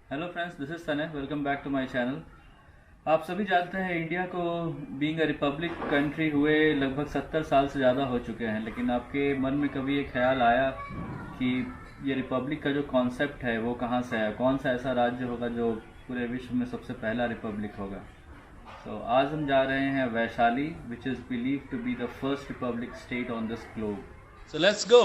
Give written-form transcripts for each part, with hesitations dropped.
Hello friends, this is सने। Welcome back to my channel. आप सभी जानते हैं इंडिया को बीइंग अ रिपब्लिक कंट्री हुए लगभग 70 साल से ज़्यादा हो चुके हैं, लेकिन आपके मन में कभी ये ख्याल आया कि ये रिपब्लिक का जो कॉन्सेप्ट है वो कहाँ से आया? कौन सा ऐसा राज्य होगा जो पूरे विश्व में सबसे पहला रिपब्लिक होगा? तो आज हम जा रहे हैं Vaishali, which is believe to be the first republic state on this globe. So let's go.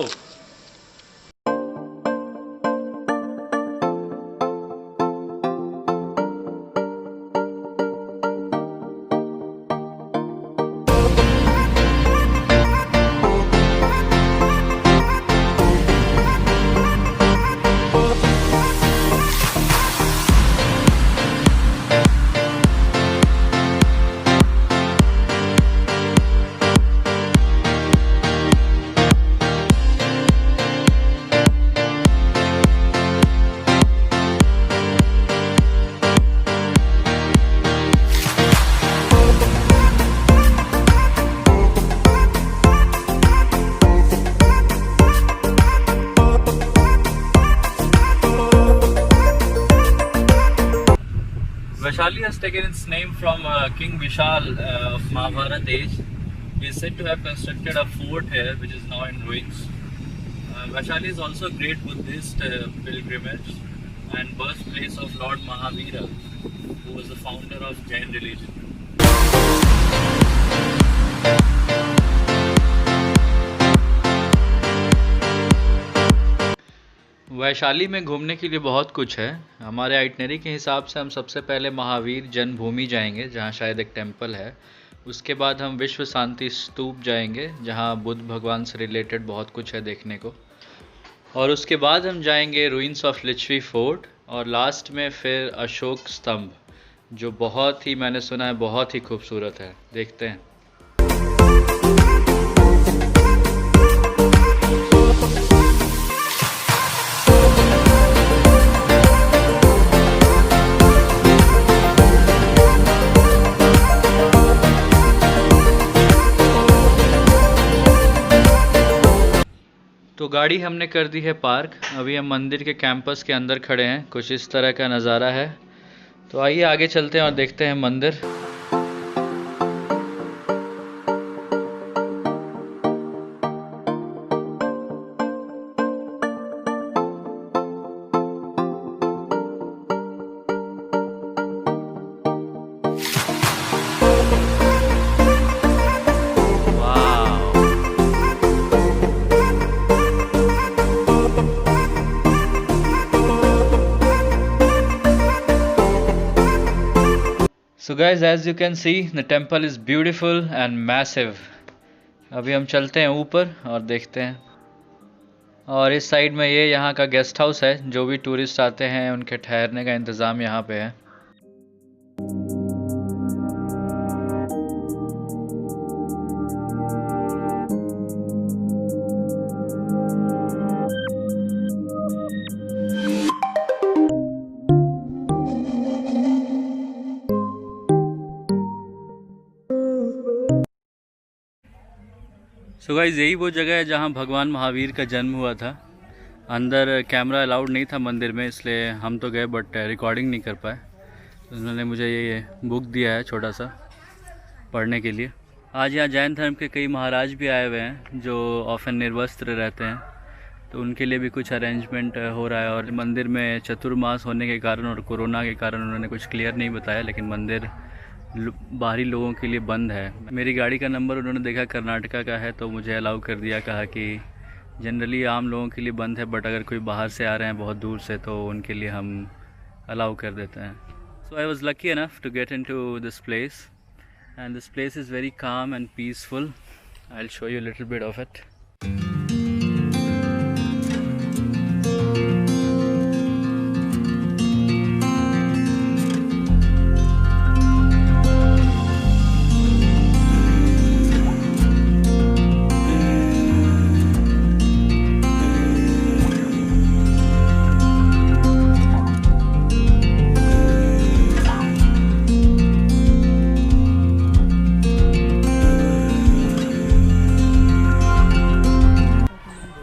Vaishali has taken its name from King Vishal of Mahabharat age. He is said to have constructed a fort here, which is now in ruins. Vaishali is also a great Buddhist pilgrimage and birthplace of Lord Mahavira, who was the founder of Jain religion. Vaishali में घूमने के लिए बहुत कुछ है। हमारे itinerary के हिसाब से हम सबसे पहले महावीर जन्मभूमि जाएंगे, जहाँ शायद एक टेम्पल है। उसके बाद हम विश्व शांति स्तूप जाएंगे, जहाँ बुद्ध भगवान से रिलेटेड बहुत कुछ है देखने को। और उसके बाद हम जाएंगे रुइंस ऑफ लिच्छवी फोर्ट, और लास्ट में फिर अशोक स्तंभ, जो बहुत ही, मैंने सुना है, बहुत ही खूबसूरत है। देखते हैं। तो गाड़ी हमने कर दी है पार्क। अभी हम मंदिर के कैंपस के अंदर खड़े हैं। कुछ इस तरह का नज़ारा है। तो आइए आगे चलते हैं और देखते हैं मंदिर। So guys, as you can see, the temple is beautiful and massive. अभी हम चलते हैं ऊपर और देखते हैं। और इस साइड में ये यहाँ का गेस्ट हाउस है। जो भी टूरिस्ट आते हैं उनके ठहरने का इंतज़ाम यहाँ पे है। सो गाइस, यही वो जगह है जहाँ भगवान महावीर का जन्म हुआ था। अंदर कैमरा अलाउड नहीं था मंदिर में, इसलिए हम तो गए बट रिकॉर्डिंग नहीं कर पाए। उन्होंने मुझे ये बुक दिया है छोटा सा पढ़ने के लिए। आज यहाँ जैन धर्म के कई महाराज भी आए हुए हैं जो ऑफन निर्वस्त्र रहते हैं, तो उनके लिए भी कुछ अरेंजमेंट हो रहा है। और मंदिर में चतुर्मास होने के कारण और कोरोना के कारण उन्होंने कुछ क्लियर नहीं बताया, लेकिन मंदिर बाहरी लोगों के लिए बंद है। मेरी गाड़ी का नंबर उन्होंने देखा कर्नाटका का है, तो मुझे अलाउ कर दिया। कहा कि जनरली आम लोगों के लिए बंद है, बट अगर कोई बाहर से आ रहे हैं बहुत दूर से, तो उनके लिए हम अलाउ कर देते हैं। So I was lucky enough to get into this place, and this place is very calm and peaceful. I will show you little bit of it.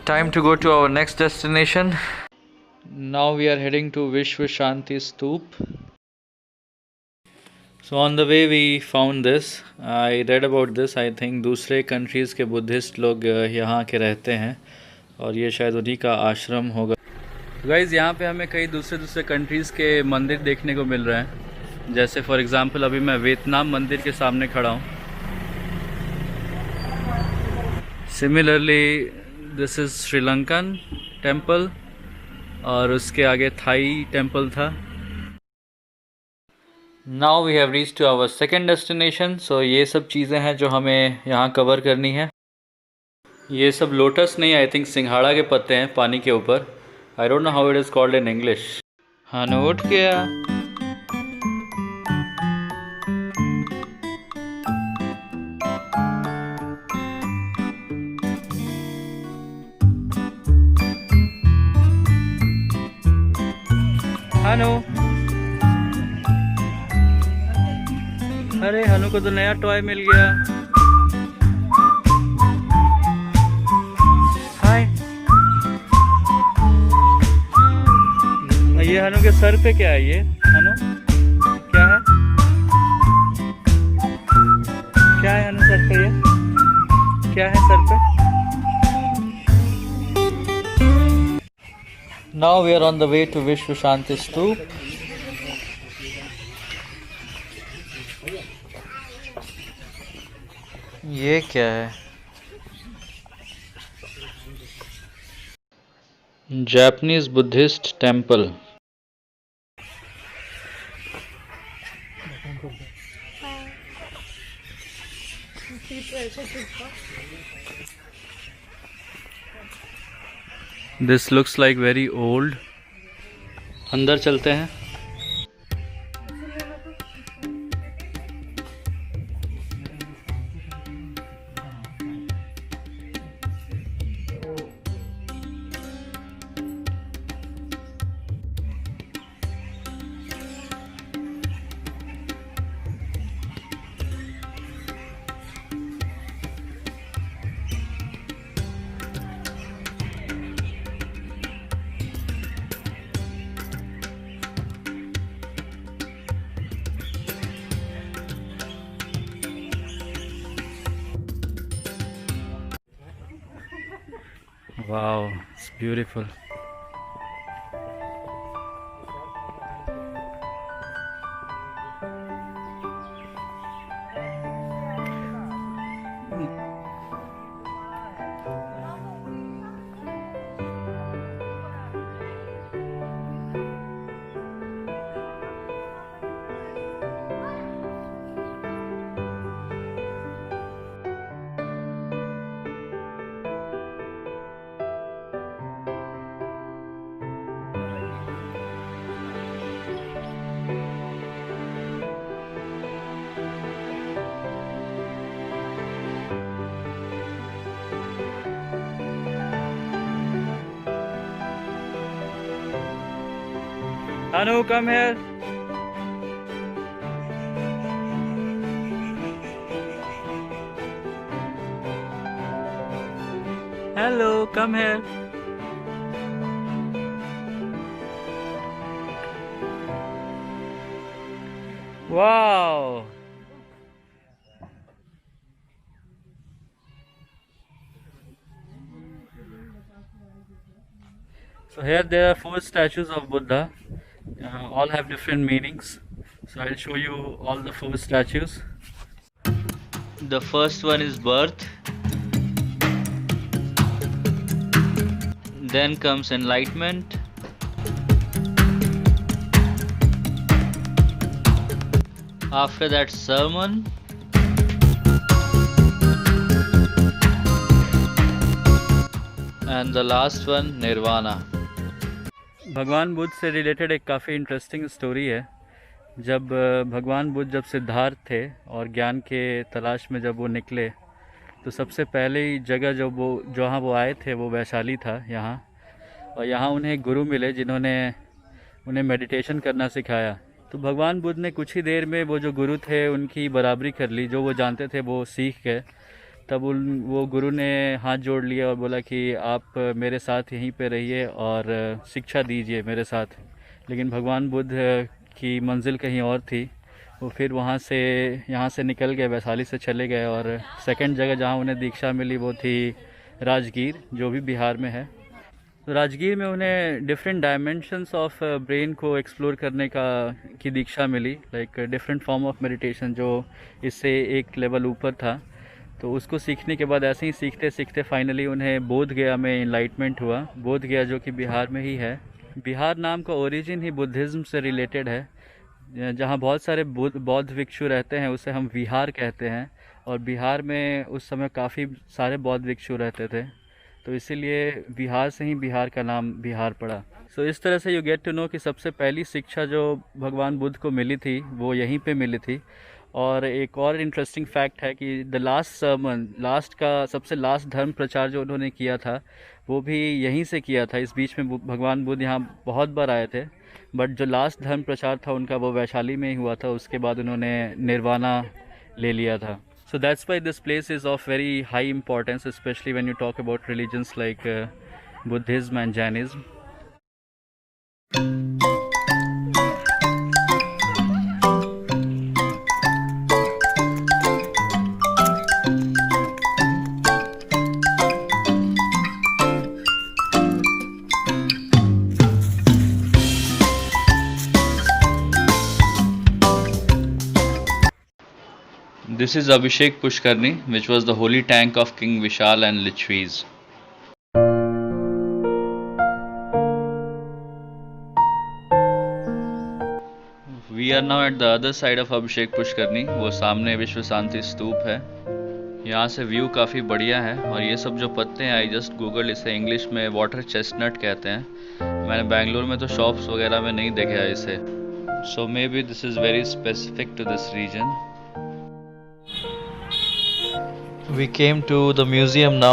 Time to go to our next destination. Now we are heading to Vishwa Shanti Stoop. So on the way we found this. I read about this. I think दूसरे countries के Buddhist लोग यहाँ के रहते हैं और ये शायद उन्हीं का आश्रम होगा. गाइज यहाँ पे हमें कई दूसरे कंट्रीज़ के मंदिर देखने को मिल रहे हैं. जैसे फॉर एग्ज़ाम्पल अभी मैं वियतनाम मंदिर के सामने खड़ा हूँ. Similarly this is Sri Lankan temple और उसके आगे थाई टेम्पल था. Now we have reach to our second destination. So ये सब चीज़ें हैं जो हमें यहाँ कवर करनी है. ये सब लोटस नहीं, आई थिंक सिंघाड़ा के पत्ते हैं पानी के ऊपर. आई don't know how it is called in English. हाँ उठ गया. हनु, अरे हनु को तो नया टॉय मिल गया. हाय. ये हनु के सर पे क्या है? ये हनु क्या है? क्या है हनु सर पे? ये क्या है सर पे? Now we are on the way to Vishwa Shanti Stoop. ये क्या है? Japanese Buddhist temple. This looks like very old. अंदर चलते हैं. Wow, it's beautiful. Anu, come here. Hello, come here. Wow. So here there are 4 statues of Buddha. All have different meanings. So I'll show you all the 4 statues. The first one is birth. Then comes enlightenment. After that, sermon. And the last one, nirvana. भगवान बुद्ध से related एक काफ़ी interesting story है. जब भगवान बुद्ध जब सिद्धार्थ थे और ज्ञान के तलाश में जब वो निकले तो सबसे पहली जगह जहाँ वो आए थे वो वैशाली था यहाँ. और यहाँ उन्हें एक गुरु मिले जिन्होंने उन्हें मेडिटेशन करना सिखाया. तो भगवान बुद्ध ने कुछ ही देर में वो जो गुरु थे उनकी बराबरी कर ली. जो वो जानते थे वो सीख गए. तब उन वो गुरु ने हाथ जोड़ लिया और बोला कि आप मेरे साथ यहीं पे रहिए और शिक्षा दीजिए मेरे साथ। लेकिन भगवान बुद्ध की मंजिल कहीं और थी। वो फिर वहाँ से यहाँ से निकल गए, वैशाली से चले गए और सेकंड जगह जहाँ उन्हें दीक्षा मिली वो थी राजगीर, जो भी बिहार में है। तो राजगीर में उन्हें डिफरेंट डायमेंशंस ऑफ ब्रेन को एक्सप्लोर करने की दीक्षा मिली, like different form of meditation जो इससे एक लेवल ऊपर था। तो उसको सीखने के बाद ऐसे ही सीखते सीखते फाइनली उन्हें बोध गया में इनलाइटमेंट हुआ। बोध गया जो कि बिहार में ही है। बिहार नाम का ओरिजिन ही बुद्धिज़्म से रिलेटेड है। जहाँ बहुत सारे बौद्ध भिक्षु रहते हैं उसे हम विहार कहते हैं, और बिहार में उस समय काफ़ी सारे बौद्ध भिक्षु रहते थे, तो इसीलिए बिहार से ही बिहार का नाम बिहार पड़ा। सो इस तरह से यू गेट टू नो कि सबसे पहली शिक्षा जो भगवान बुद्ध को मिली थी वो यहीं पे मिली थी। और एक और इंटरेस्टिंग फैक्ट है कि द लास्ट सर्मन, सबसे लास्ट धर्म प्रचार जो उन्होंने किया था वो भी यहीं से किया था। इस बीच में भगवान बुद्ध यहाँ बहुत बार आए थे, बट जो लास्ट धर्म प्रचार था उनका वो वैशाली में ही हुआ था। उसके बाद उन्होंने निर्वाणा ले लिया था। So that's why this place is of very high importance, especially when you talk about religions like Buddhism and Jainism. This is Abhishek Pushkarni, which was the holy tank of King Vishal and Lichvis. We are now at the other side of Abhishek Pushkarni. वो सामने विश्व शांति स्तूप है। यहाँ से view काफ़ी बढ़िया है। और ये सब जो पत्ते हैं, आई जस्ट गूगल, इसे इंग्लिश में वाटर चेस्टनट कहते हैं। मैंने बेंगलोर में तो शॉप्स वगैरह में नहीं देखा है इसे। So maybe this is very specific to this region. We came to the museum now.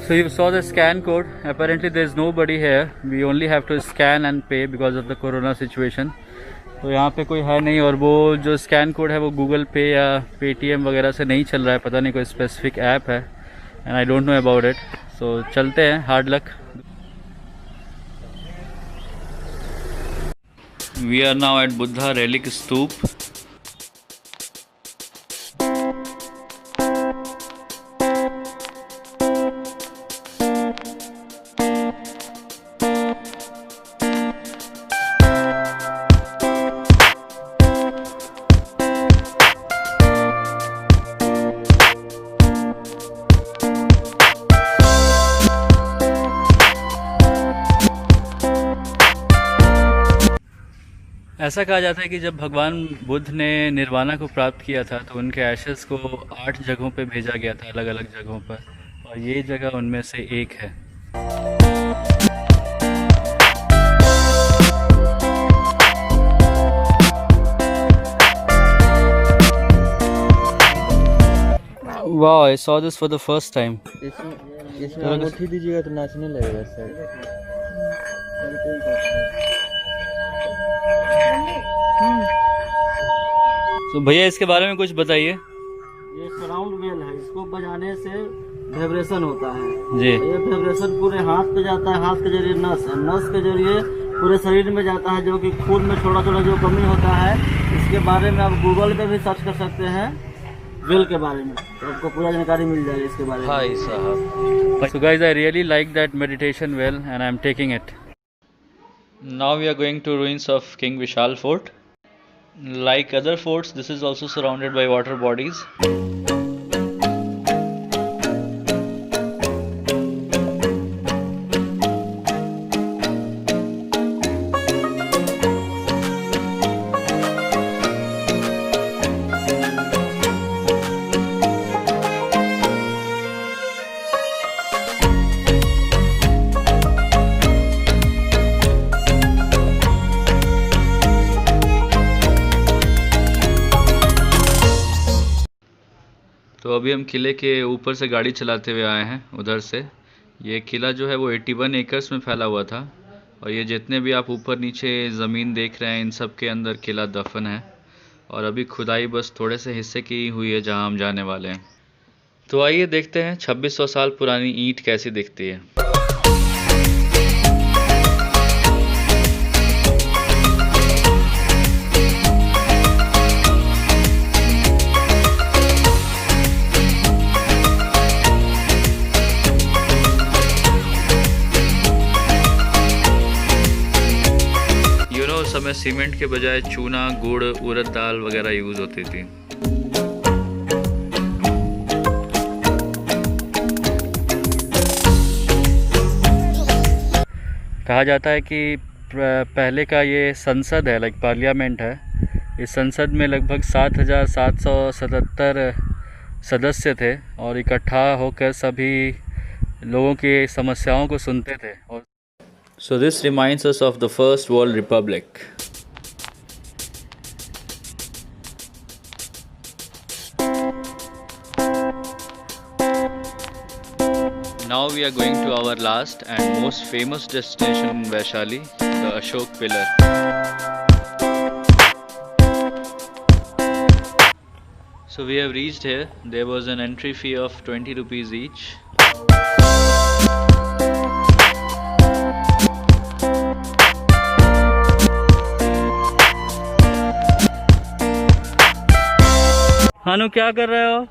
So you saw the scan code. Apparently there is nobody here. We only have to scan and pay because of the corona situation. तो यहाँ पे कोई है नहीं, और वो जो scan code है वो गूगल पे या पेटीएम वगैरह से नहीं चल रहा है। पता नहीं कोई स्पेसिफिक ऐप है, and I don't know about it. So चलते हैं, hard luck. We are now at Buddha relic stupa. ऐसा कहा जाता है कि जब भगवान बुद्ध ने निर्वाणा को प्राप्त किया था तो उनके एशेस को 8 जगहों पे भेजा गया था, अलग अलग जगहों पर, और ये जगह उनमें से एक है। वाह, I saw this for the first time. इसमें अंगूठी दीजिएगा तो नाचने लगेगा सर। तो भैया इसके बारे में कुछ बताइए। ये सराउंड बेल है, इसको बजाने से वाइब्रेशन होता है जी। ये वाइब्रेशन पूरे हाथ पे जाता है, हाथ के जरिए नस है, नस के जरिए पूरे शरीर में जाता है, जो कि खून में छोटा छोटा जो कमी होता है, इसके बारे में आप गूगल पे भी सर्च कर सकते हैं बेल के बारे में, तो आपको पूरा जानकारी मिल जाएगी इसके बारे में। भाई साहब, so guys, I really like that meditation well and I'm taking it. Now we are going to ruins of King Vishal Fort. Like other forts, this is also surrounded by water bodies. तो अभी हम किले के ऊपर से गाड़ी चलाते हुए आए हैं उधर से। ये किला जो है वो 81 एकर्स में फैला हुआ था, और ये जितने भी आप ऊपर नीचे ज़मीन देख रहे हैं इन सब के अंदर किला दफन है। और अभी खुदाई बस थोड़े से हिस्से की हुई है जहां हम जाने वाले हैं। तो आइए देखते हैं 2600 साल पुरानी ईंट कैसी दिखती है। उस समय सीमेंट के बजाय चूना, गुड़, उड़द दाल वगैरह यूज होती थी। कहा जाता है कि पहले का ये संसद है, लाइक पार्लियामेंट है। इस संसद में लगभग 7,777 सदस्य थे और इकट्ठा होकर सभी लोगों की समस्याओं को सुनते थे। और So this reminds us of the First World Republic. Now we are going to our last and most famous destination in Vaishali, the Ashok Pillar. So we have reached here. There was an entry fee of 20 rupees each. हानू क्या कर रहे हो?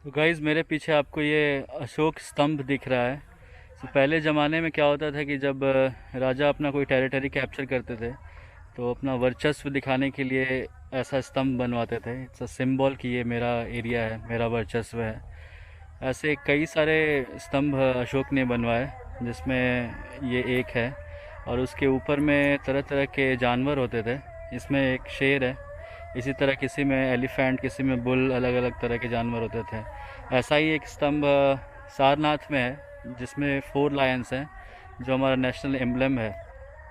तो guys मेरे पीछे आपको ये अशोक स्तंभ दिख रहा है। तो पहले ज़माने में क्या होता था कि जब राजा अपना कोई टेरिटरी कैप्चर करते थे तो अपना वर्चस्व दिखाने के लिए ऐसा स्तंभ बनवाते थे। इट्स अ सिंबल कि ये मेरा एरिया है, मेरा वर्चस्व है। ऐसे कई सारे स्तंभ अशोक ने बनवाए जिसमें ये एक है और उसके ऊपर में तरह तरह के जानवर होते थे। इसमें एक शेर है, इसी तरह किसी में एलिफेंट, किसी में बुल, अलग अलग तरह के जानवर होते थे। ऐसा ही एक स्तंभ सारनाथ में है जिसमें 4 लायंस हैं जो हमारा नेशनल एम्बलम है।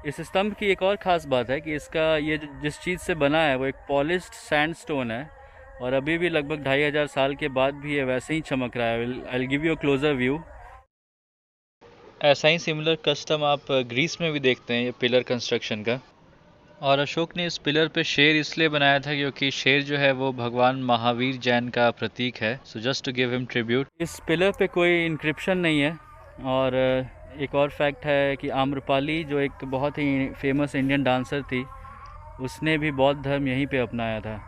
इस स्तंभ की एक और ख़ास बात है कि इसका ये जिस चीज़ से बना है वो एक पॉलिश्ड सैंडस्टोन है और अभी भी लगभग 2500 साल के बाद भी ये वैसे ही चमक रहा है। I will give you a closer view. ऐसा ही सिमिलर कस्टम आप ग्रीस में भी देखते हैं, ये पिलर कंस्ट्रक्शन का। और अशोक ने इस पिलर पे शेर इसलिए बनाया था क्योंकि शेर जो है वो भगवान महावीर जैन का प्रतीक है। So just to give him tribute. इस पिलर पे कोई इंक्रिप्शन नहीं है। और एक और फैक्ट है कि आम्रपाली जो एक बहुत ही फेमस इंडियन डांसर थी, उसने भी बौद्ध धर्म यहीं पे अपनाया था।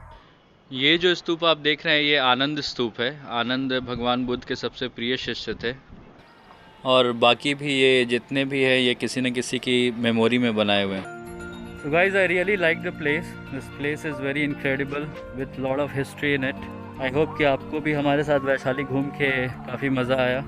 ये जो स्तूप आप देख रहे हैं ये आनंद स्तूप है। आनंद भगवान बुद्ध के सबसे प्रिय शिष्य थे और बाकी भी ये जितने भी है ये किसी न किसी की मेमोरी में बनाए हुए हैं। So guys, I really like the place. This place is very incredible with lot of history in it. I hope कि आपको भी हमारे साथ वैशाली घूम के काफ़ी मज़ा आया।